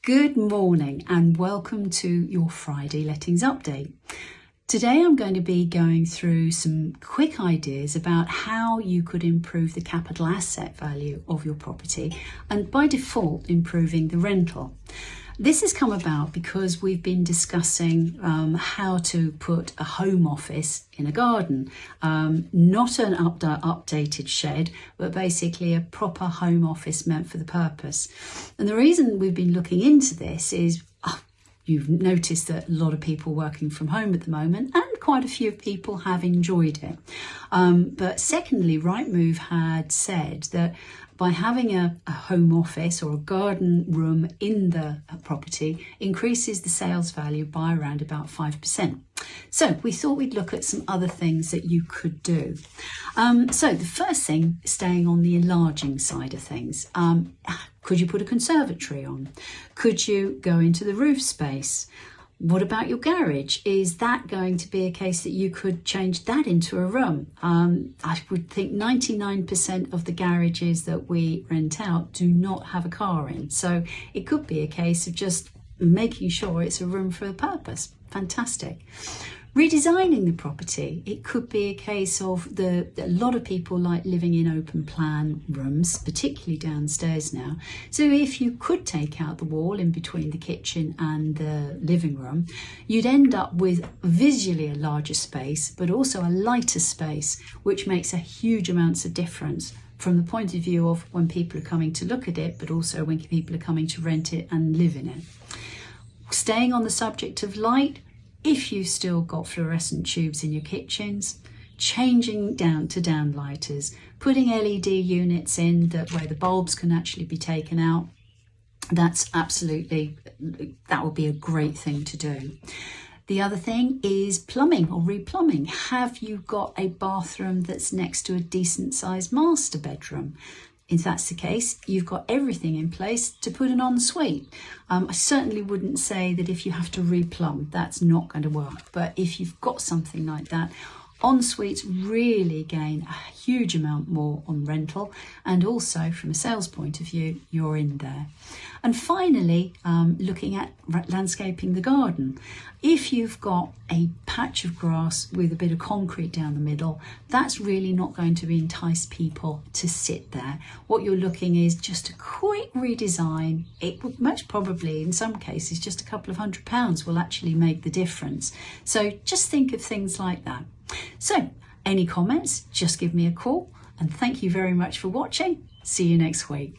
Good morning and welcome to your Friday Lettings Update. Today I'm going to be going through some quick ideas about how you could improve the capital asset value of your property and by default improving the rental. This has come about because we've been discussing how to put a home office in a garden, not an updated shed, but basically a proper home office meant for the purpose. And the reason we've been looking into this is you've noticed that a lot of people working from home at the moment, and quite a few people have enjoyed it. But secondly, Rightmove had said that by having a home office or a garden room in the property increases the sales value by around about 5%. So we thought we'd look at some other things that you could do. So the first thing, staying on the enlarging side of things, could you put a conservatory on? Could you go into the roof space? What about your garage? Is that going to be a case that you could change that into a room? I would think 99% of the garages that we rent out do not have a car in. So it could be a case of just making sure it's a room for a purpose. Fantastic. Redesigning the property, it could be a case of a lot of people like living in open plan rooms, particularly downstairs now. So if you could take out the wall in between the kitchen and the living room, you'd end up with visually a larger space, but also a lighter space, which makes a huge amounts of difference from the point of view of when people are coming to look at it, but also when people are coming to rent it and live in it. Staying on the subject of light, if you've still got fluorescent tubes in your kitchens, changing down to downlighters, putting LED units in where the bulbs can actually be taken out, that would be a great thing to do. The other thing is plumbing or replumbing. Have you got a bathroom that's next to a decent sized master bedroom? If that's the case, you've got everything in place to put an ensuite. I certainly wouldn't say that if you have to replumb, that's not going to work. But if you've got something like that, ensuites really gain a huge amount more on rental, and also from a sales point of view, you're in there. And finally, looking at landscaping the garden. If you've got a patch of grass with a bit of concrete down the middle, that's really not going to entice people to sit there. What you're looking is just a quick redesign. It would most probably, in some cases, just a couple of £100 will actually make the difference. So just think of things like that. So any comments, just give me a call, and thank you very much for watching. See you next week.